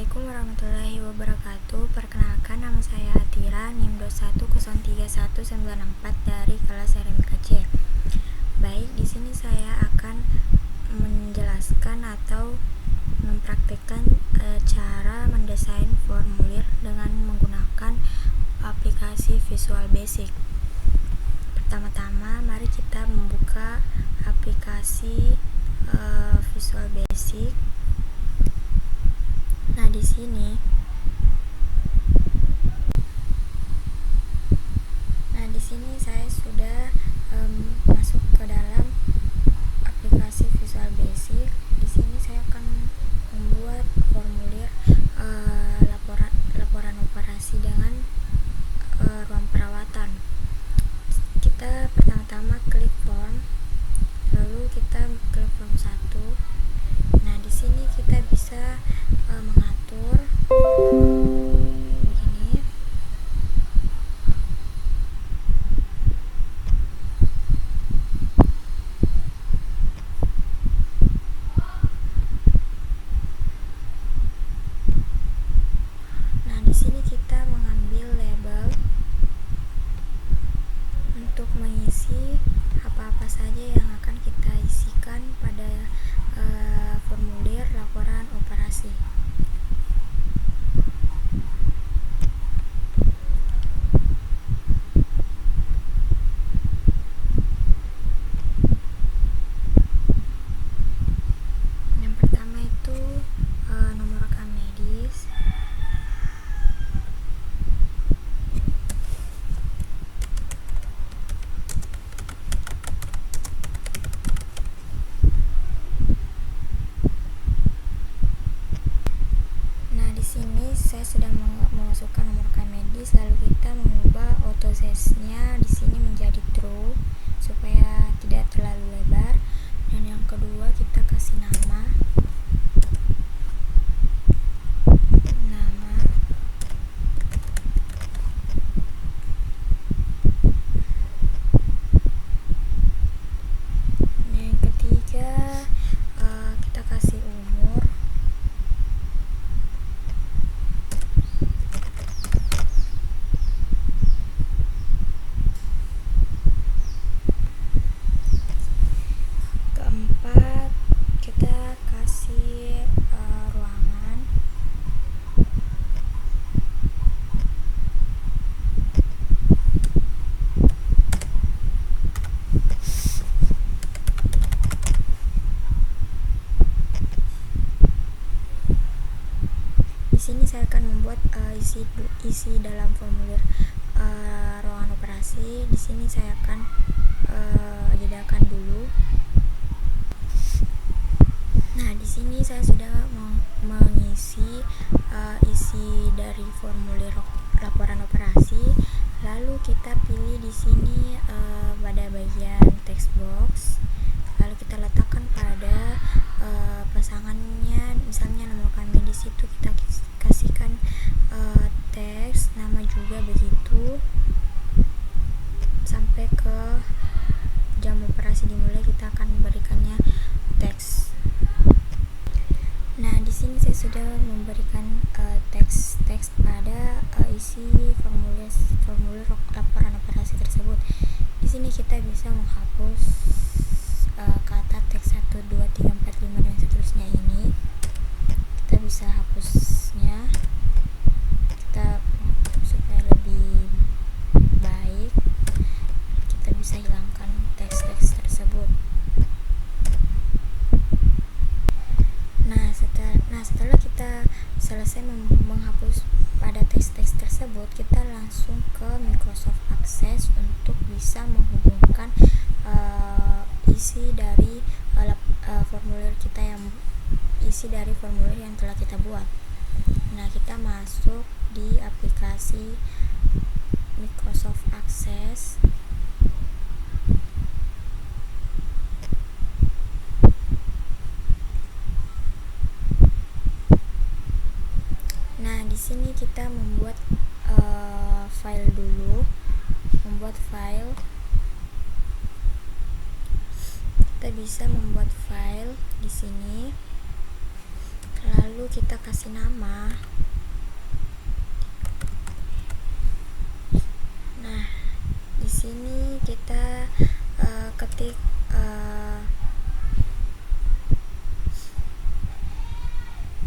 Assalamualaikum warahmatullahi wabarakatuh. Perkenalkan, nama saya Atira, NIM 2103194 dari kelas RMK C. Baik, di sini saya akan menjelaskan atau mempraktikkan cara mendesain formulir dengan menggunakan aplikasi Visual Basic. Pertama-tama, mari kita membuka aplikasi Visual Basic. Nah, di sini saya sudah masuk ke dalam aplikasi Visual Basic. Di sini saya akan membuat formulir laporan operasi dengan ruang perawatan. Kita pertama-tama klik form, lalu kita klik form 1. Nah, di sini kita bisa mengatur begini. Nah, di sini kita mengambil label untuk mengisi apa-apa saja yang akan kita isikan pada formulir laporan operasi. Yang pertama itu nomor rekam medis. Nah, di sini saya sudah memasukkan nomor rekam medis, lalu kita mengubah auto size-nya di sini menjadi true supaya tidak terlalu lebar. Dan yang kedua, kita kasih nama. Yang ketiga, kita kasih umur. Keempat, kita kasih ruangan. Di sini saya akan membuat isi dalam formulir ruangan operasi. Di sini saya akan jedakan dulu. Nah, di sini saya sudah mengisi isi dari formulir laporan operasi. Lalu kita pilih di sini pada bagian text box. Lalu kita letakkan pada pasangannya, misalnya nomor rekam medis itu kita kasihkan teks, nama juga begitu. Sampai ke jam operasi dimulai, kita akan memberikannya teks. Nah, di sini saya sudah memberikan teks pada isi formulir laporan operasi tersebut. Di sini kita bisa menghapus kata teks 1, 2, 3, 4, 5 dan seterusnya ini. Kita bisa hapusnya. Kita supaya lebih baik, kita bisa hilangkan teks-teks tersebut. Setelah kita selesai menghapus pada teks-teks tersebut, kita langsung ke Microsoft Access untuk bisa menghubungkan isi dari formulir yang telah kita buat. Nah, kita masuk di aplikasi Microsoft Access. Nah, di sini kita membuat file dulu. Kita bisa membuat file di sini. Lalu kita kasih nama. Nah, di sini kita ketik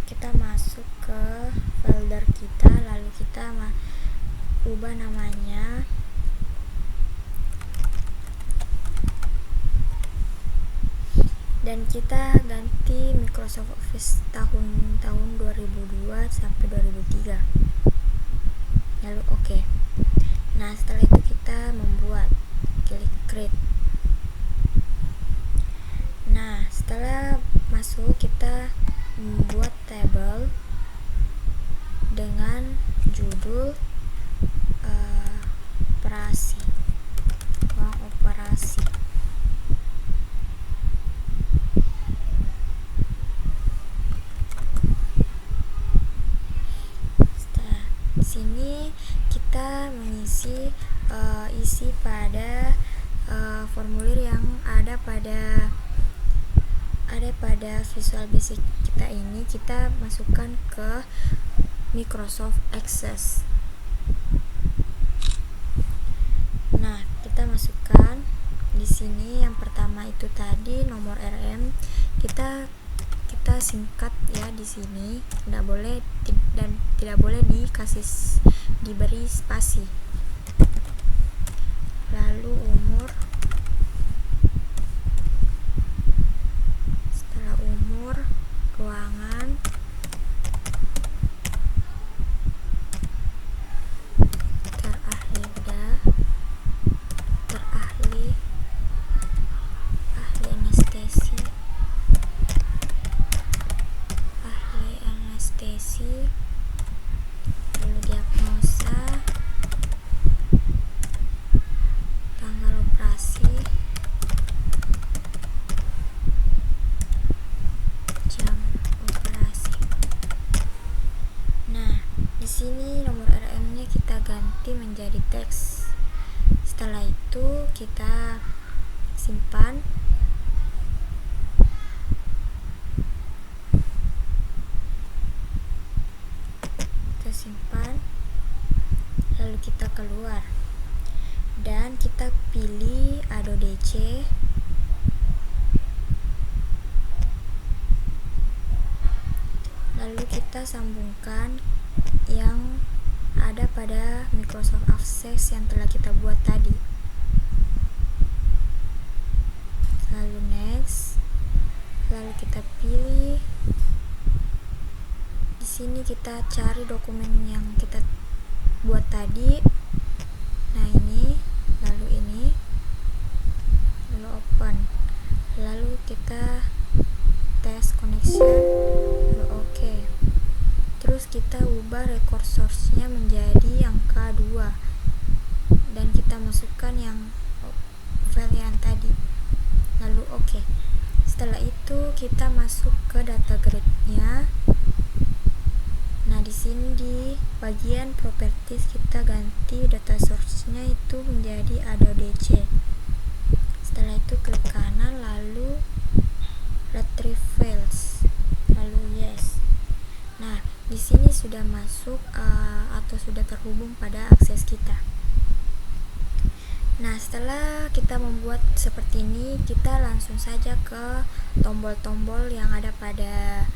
kita masuk ke folder kita, lalu kita ubah namanya. Dan kita ganti Microsoft Office tahun 2002 sampai 2003. Lalu oke. Nah, setelah itu kita membuat, klik create. Nah, setelah masuk kita membuat table dengan judul operasi, ruang operasi. Setelah sini kita mengisi isi pada formulir yang ada pada Visual Basic kita ini, kita masukkan ke Microsoft Access. Nah, kita masukkan di sini yang pertama itu tadi nomor RM, kita singkat ya di sini, tidak boleh diberi spasi. Lalu umur, setelah umur, ruangan, ahli anestesi, lalu diagnosa, tanggal operasi, jam operasi. Nah, di sini nomor RM-nya kita ganti menjadi teks. Setelah itu kita simpan. Lalu kita keluar dan kita pilih Adobe DC. Lalu kita sambungkan yang ada pada Microsoft Access yang telah kita buat tadi. Lalu next, lalu kita pilih. Di sini kita cari dokumen yang kita buat tadi. Nah, ini, lalu ini, lalu open. Lalu kita tes connection, lalu oke. Terus kita ubah record source-nya menjadi angka 2 dan kita masukkan yang file yang tadi. Lalu oke. Setelah itu kita masuk ke data grid-nya. Nah, di sini di bagian properties kita ganti data source-nya itu menjadi Adobe DC. Setelah itu klik kanan, lalu retrieve files, lalu yes. Nah, di sini sudah masuk atau sudah terhubung pada akses kita. Nah, setelah kita membuat seperti ini, kita langsung saja ke tombol-tombol yang ada pada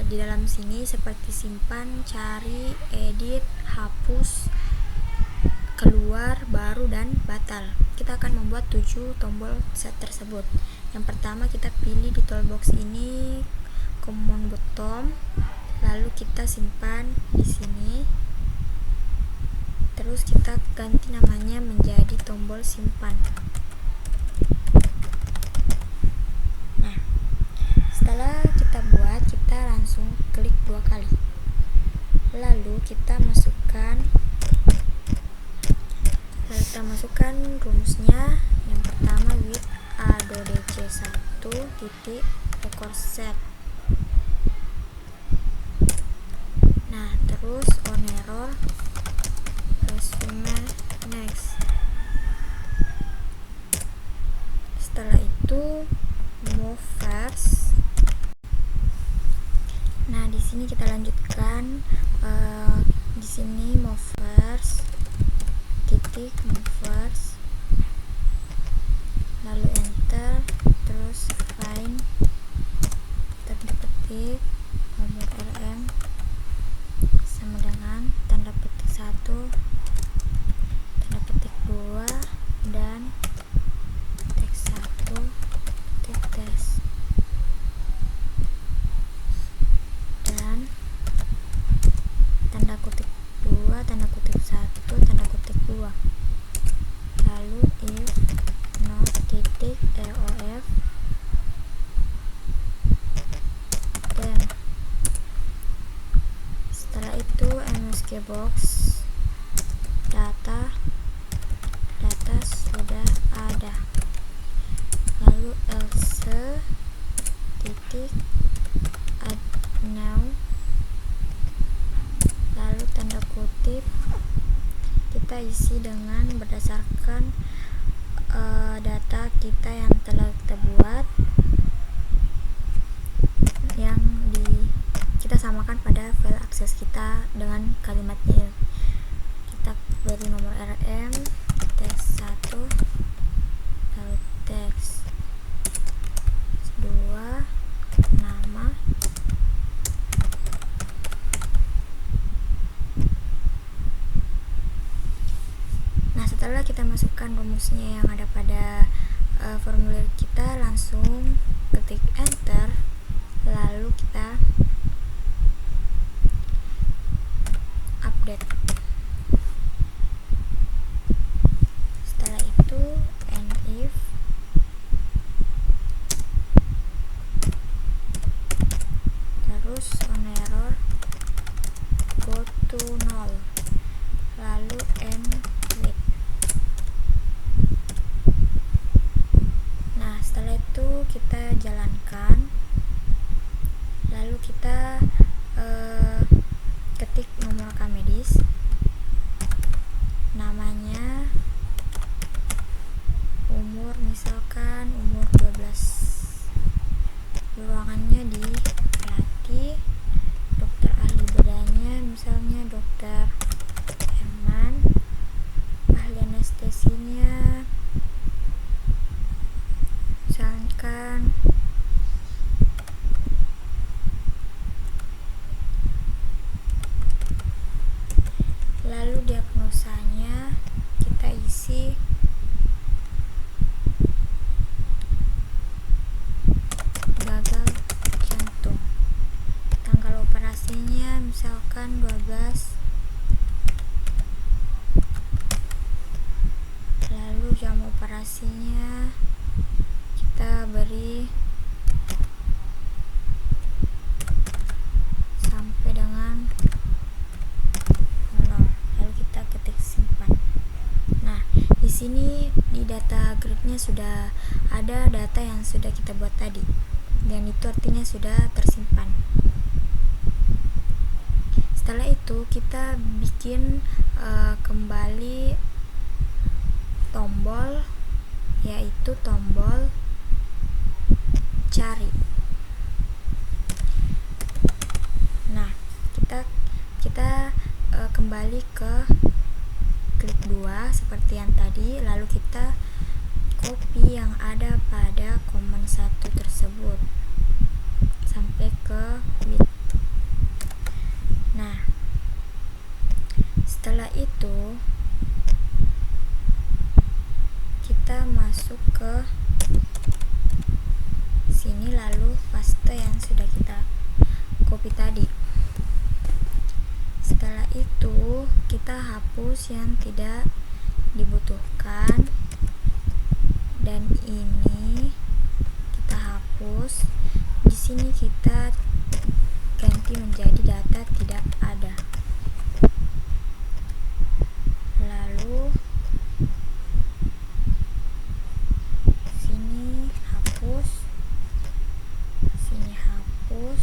di dalam sini, seperti simpan, cari, edit, hapus, keluar, baru, dan batal. Kita akan membuat 7 tombol set tersebut. Yang pertama kita pilih di toolbox ini command button, lalu kita simpan di sini. Terus kita ganti namanya menjadi tombol simpan. Nah, setelah kita buat, kita langsung klik 2 kali. Lalu kita masukkan rumusnya. Yang pertama with Adobe C1 titik record set. Nah, terus on error resume next. Setelah itu move first. sini kita lanjutkan. Di sini movers titik movers, lalu enter, terus find, tanda petik nomor RM sama dengan tanda petik 1, tanda petik 2, dan teks 1 titik tes, dan tanda kutip 2, tanda kutip 1, tanda kutip 2, lalu if not titik rof, dan setelah itu MSG box data sudah ada, lalu else titik add now, lalu tanda kutip kita isi dengan berdasarkan data kita yang telah kita buat, yang kita samakan pada file akses kita dengan kalimatnya. Kita beri nomor RM, teks 1, lalu teks 2, nama, nah setelah kita masukkan rumusnya yang ada pada formulir kita, langsung ketik enter, lalu kita update. Setelah itu and if terus on error go to null, lalu end with. Nah setelah itu kita jalankan, lalu kita ketik nomor kamedis, namanya, umur misalkan umur 12, ruangannya di pelatih, dokter ahli bedanya misalnya dokter Herman, ahli anestesinya misalkan lalu diagnosanya kita isi gagal jantung, tanggal operasinya misalkan 12, lalu jam operasinya kita beri sampai dengan 0, lalu kita ketik simpan. Nah di sini di data gridnya sudah ada data yang sudah kita buat tadi, dan itu artinya sudah tersimpan. Setelah itu kita bikin kembali tombol, yaitu tombol cari. Nah kita kembali ke klik 2 seperti yang tadi, lalu kita copy yang ada pada command 1 tersebut sampai ke with. Nah setelah itu kita masuk ke sini, lalu paste yang sudah kita copy tadi. Setelah itu kita hapus yang tidak dibutuhkan, dan ini kita hapus. Di sini kita ganti menjadi data tidak ada, lalu sini hapus, sini hapus,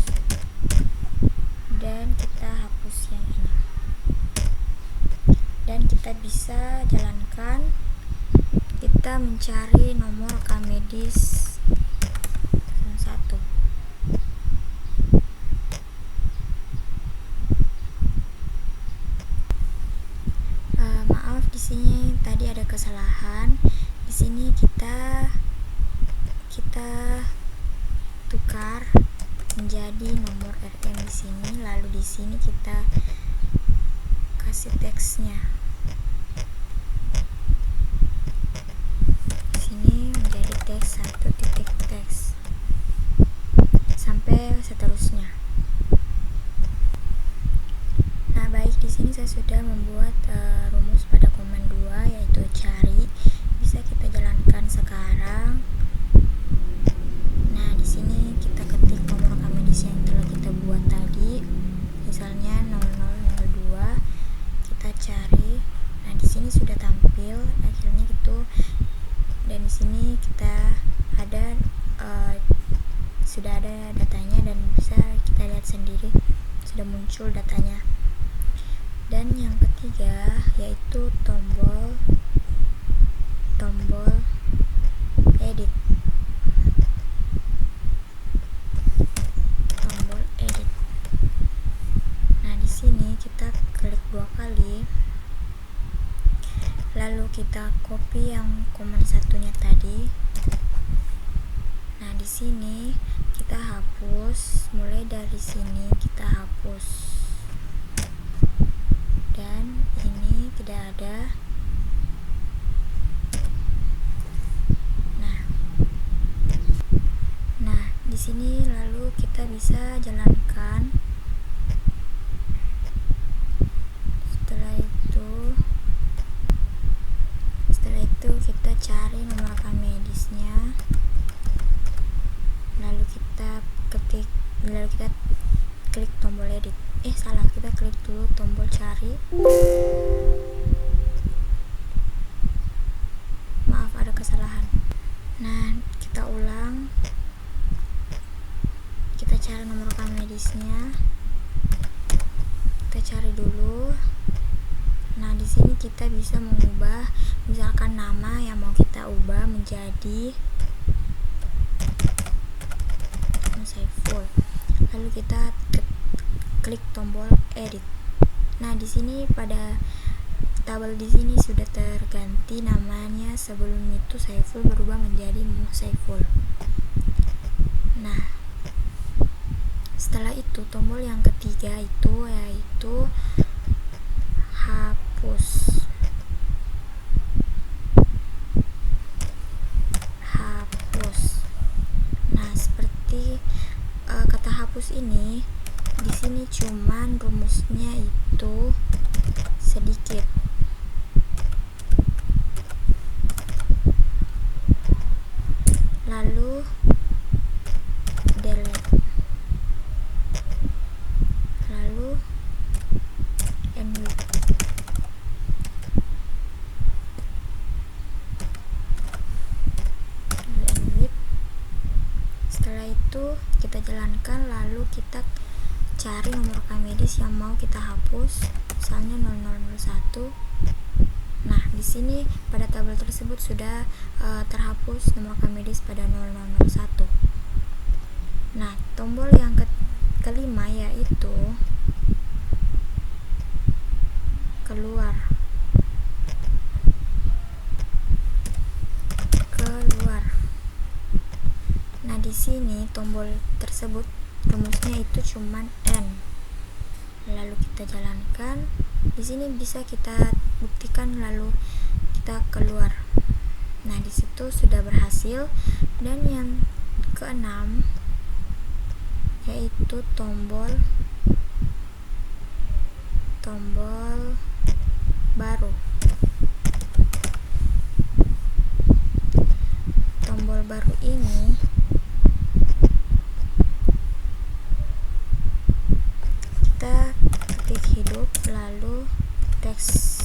dan kita hapus yang ini, dan kita bisa jalankan. Kita mencari nomor kamedis 1, kesalahan, di sini kita tukar menjadi nomor RM di sini, lalu di sini kita kasih teksnya. Di sini menjadi teks 1.teks sampai seterusnya. Nah, baik, di sini saya sudah membuat rumus pada komen 2 yaitu cari. Bisa kita jalankan sekarang. Nah, di sini kita ketik nomor rekaman medis yang telah kita buat tadi. Misalnya 0002, kita cari. Nah, di sini sudah tampil akhirnya gitu. Dan di sini kita ada sudah ada datanya dan bisa kita lihat sendiri sudah muncul datanya. Dan yang ketiga yaitu tombol edit. Nah, di sini kita klik 2 kali. Lalu kita copy yang komen satunya tadi. Nah, di sini kita hapus, mulai dari sini kita hapus. Dan ini tidak ada. Nah, di sini lalu kita bisa jalankan. Setelah itu kita cari nomor rekaman medisnya. Lalu kita klik tombol edit. Kita klik dulu tombol cari. Maaf, ada kesalahan. Nah, kita ulang. Kita cari nomor rekaman medisnya. Kita cari dulu. Nah, di sini kita bisa mengubah misalkan nama yang mau kita ubah menjadi Saiful. Lalu kita klik tombol edit. Nah, di sini pada tabel di sini sudah terganti namanya. Sebelum itu Saiful berubah menjadi Saiful. Nah, setelah itu tombol yang ketiga itu yaitu hapus. Nah, seperti kata hapus ini, di sini cuman rumusnya itu sedikit. Lalu delete. Lalu end with. Setelah itu kita jalankan, lalu kita cari nomor rekaman medis yang mau kita hapus, misalnya 0001. Nah, di sini pada tabel tersebut sudah terhapus nomor rekaman medis pada 0001. Nah, tombol yang kelima yaitu keluar. Nah, di sini tombol tersebut rumusnya itu cuman N. Lalu kita jalankan. Di sini bisa kita buktikan lalu kita keluar. Nah, di situ sudah berhasil. Dan yang keenam yaitu tombol baru. Tombol baru ini kita ketik hidup, lalu teks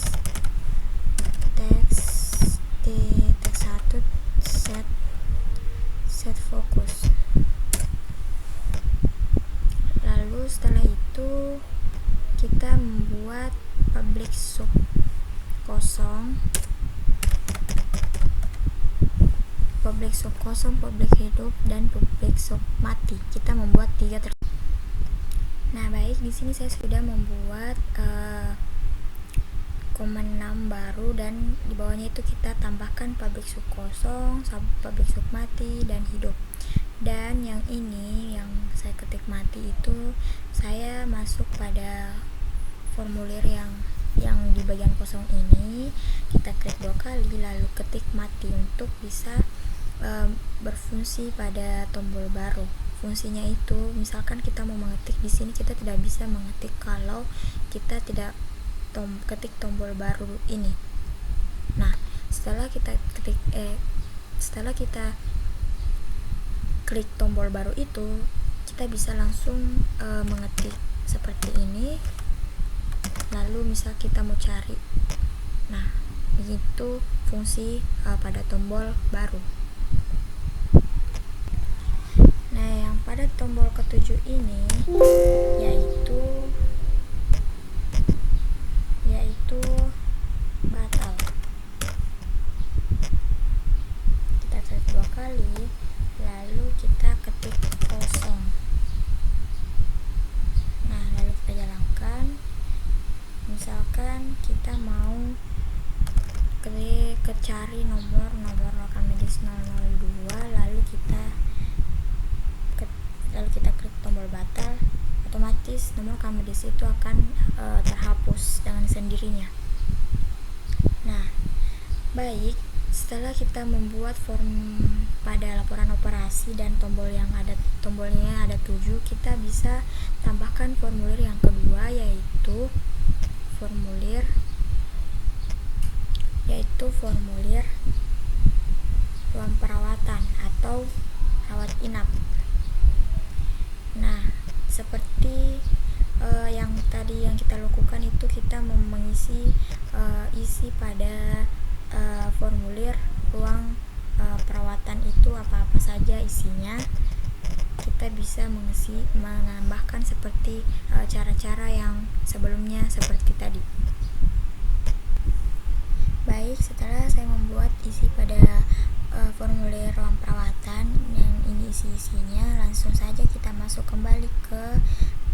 1 set fokus. Lalu setelah itu kita membuat public sub kosong, public hidup, dan public sub mati. Kita membuat 3 Nah, baik, di sini saya sudah membuat 6 baru, dan di bawahnya itu kita tambahkan public sub kosong, public sub mati, dan hidup. Dan yang ini yang saya ketik mati itu saya masuk pada formulir yang di bagian kosong ini, kita klik 2 kali lalu ketik mati untuk bisa berfungsi pada tombol baru. Fungsinya itu misalkan kita mau mengetik di sini, kita tidak bisa mengetik kalau kita tidak ketik tombol baru ini. Nah, setelah kita klik tombol baru itu, kita bisa langsung mengetik seperti ini. Lalu misal kita mau cari, nah begitu fungsi pada tombol baru. Nah, yang pada tombol ketujuh ini yaitu batal. Kita klik 2 kali lalu kita ketik kosong. Nah, lalu kita jalankan. Misalkan kita mau cari nomor rekam medis 002, lalu kita klik tombol batal, otomatis nomor rekam medis itu akan terhapus dengan sendirinya. Nah, baik, setelah kita membuat form pada laporan operasi dan tombolnya ada 7, kita bisa tambahkan formulir yang kedua, yaitu formulir ruang perawatan atau rawat inap. Nah, seperti yang tadi yang kita lakukan itu, kita mengisi isi pada formulir ruang perawatan itu apa-apa saja isinya. Kita bisa menambahkan seperti cara-cara yang sebelumnya seperti tadi. Baik, setelah saya membuat isi pada formulir ruang perawatan yang ini isi-isinya, langsung saja kita masuk kembali ke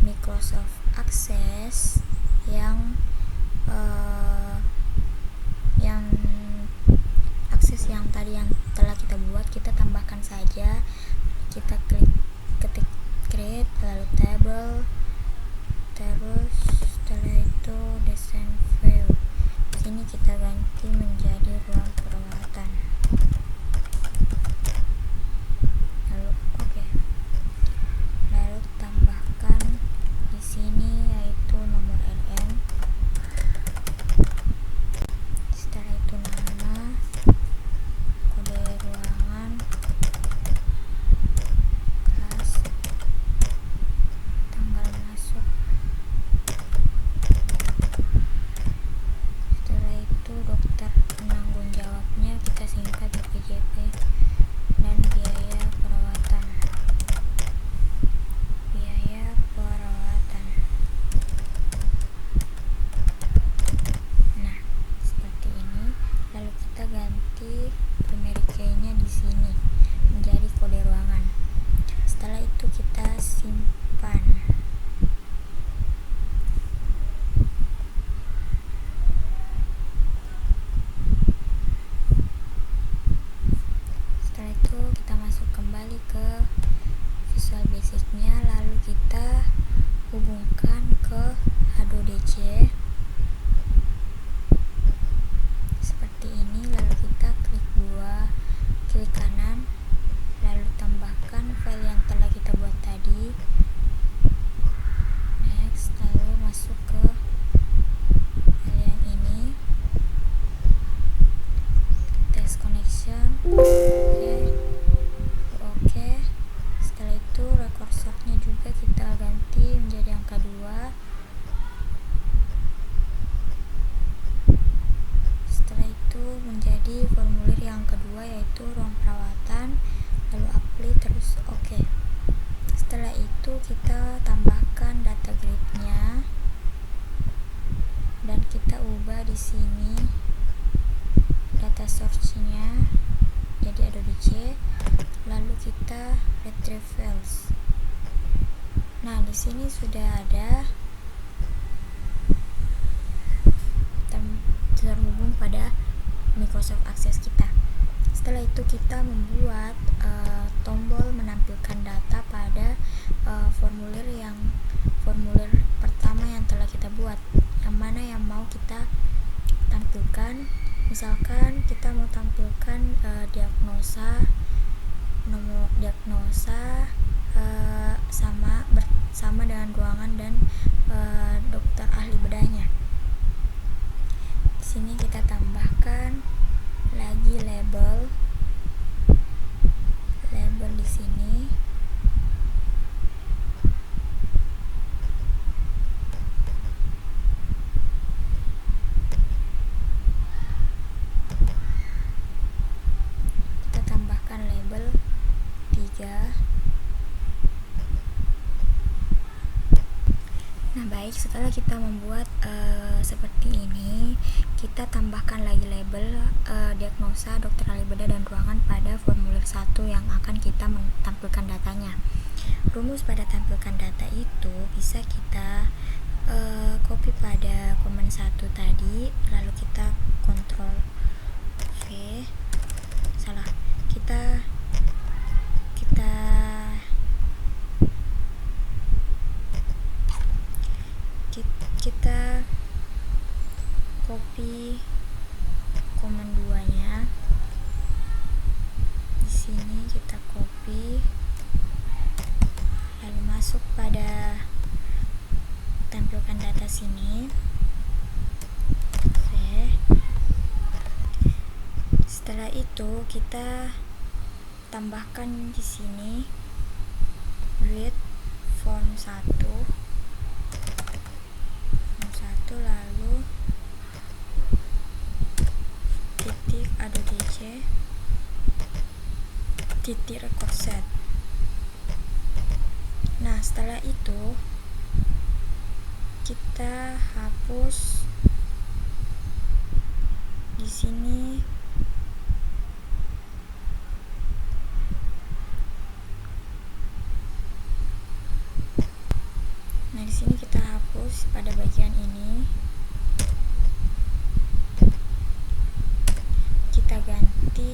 Microsoft Access yang akses yang tadi yang telah kita buat. Kita tambahkan saja, kita ketik create, lalu table, terus setelah itu design view. Sini kita ganti menjadi ruang perawatan. Lalu tambahkan di sini yaitu nomor LN. Setelah itu nama, kode ruangan, kelas, tanggal masuk. Setelah itu dokter penanggung jawabnya kita singkat BPJP, dan biaya perawatan. Nah, seperti ini. Lalu kita ganti primary key-nya di sini menjadi kode ruangan. Setelah itu kita simpan. Setelah itu kita masuk kembali ke Visual Basic-nya, lalu kita hubungkan ke H2DC seperti ini. Lalu kita klik kanan, lalu tambahkan file yang telah kita buat tadi. Next, lalu masuk ke file yang ini, test connection. Oke. Setelah itu rekursornya juga kita ganti menjadi angka 2. Setelah itu menjadi formulir yang kedua, yaitu ruang perawatan, lalu apply, terus oke. Setelah itu kita tambahkan data grid-nya dan kita ubah di sini data source-nya jadi Adobe C, lalu kita retrieve files. Nah, di sini sudah ada terhubung pada Microsoft Access kita. Setelah itu kita membuat tombol menampilkan data pada formulir pertama yang telah kita buat, yang mana yang mau kita tampilkan. Misalkan kita mau tampilkan diagnosa, nomor diagnosa sama dengan ruangan dan dokter ahli bedahnya. Di sini kita tambahkan lagi label di sini. Kita tambahkan label 3. Nah, baik, setelah kita membuat seperti ini, kita tambahkan lagi label diagnosa, dokter ahli bedah dan ruangan pada formulir 1 yang akan kita tampilkan datanya. Rumus pada tampilkan data itu bisa kita copy pada command 1 tadi, lalu kita Ctrl V, kita copy command 2-nya. Di sini kita copy, lalu masuk pada tampilkan data sini. Oke. Setelah itu kita tambahkan di sini read form 1, lalu titik adodc titik record set. Nah, setelah itu kita hapus di sini kita hapus pada bagian ini, kita ganti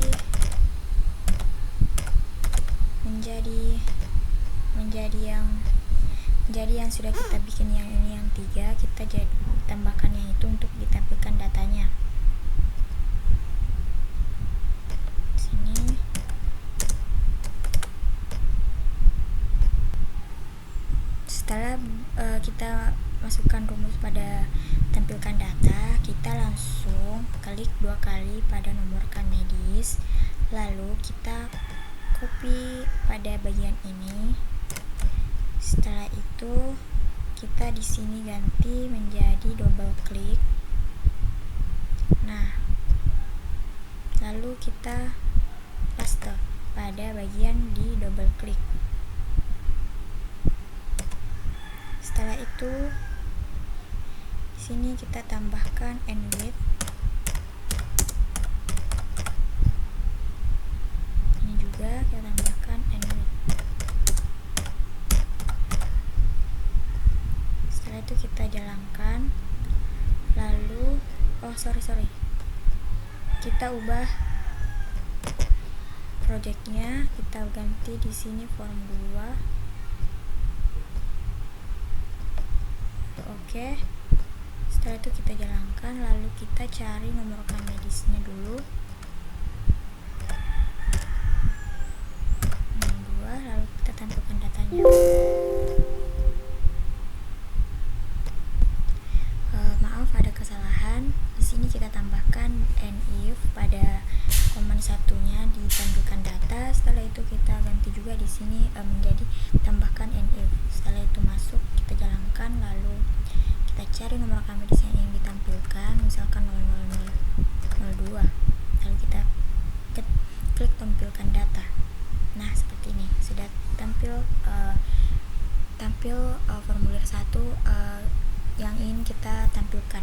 menjadi yang sudah kita bikin, yang ini yang 3, kita tambahkan yang itu untuk ditampilkan datanya. Sini setelah kita masukkan rumus pada tampilkan data, kita langsung klik 2 kali pada nomor rekam medis, lalu kita copy pada bagian ini. Setelah itu kita di sini ganti menjadi double klik. Nah, lalu kita paste pada bagian di double klik. Setelah itu di sini kita tambahkan end with. Ini juga kita tambahkan end with. Setelah itu kita jalankan, lalu kita ubah projectnya, kita ganti di sini form 2. Oke. Setelah itu kita jalankan, lalu kita cari nomor rekam medisnya dulu. Nomor 2, lalu kita tampilkan datanya. Maaf, ada kesalahan. Di sini kita tambahkan and if pada command 1-nya ditampilkan data. Setelah itu kita ganti juga di sini menjadi tambahkan and if. Setelah itu masuk, kita jalankan, lalu kita cari nomor rekam medis yang ingin ditampilkan, misalkan 0002, lalu kita klik tampilkan data. Nah, seperti ini sudah tampil formulir 1 yang ingin kita tampilkan.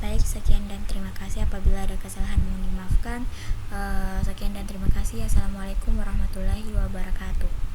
Baik, sekian dan terima kasih. Apabila ada kesalahan mohon dimaafkan. Sekian dan terima kasih. Assalamualaikum warahmatullahi wabarakatuh.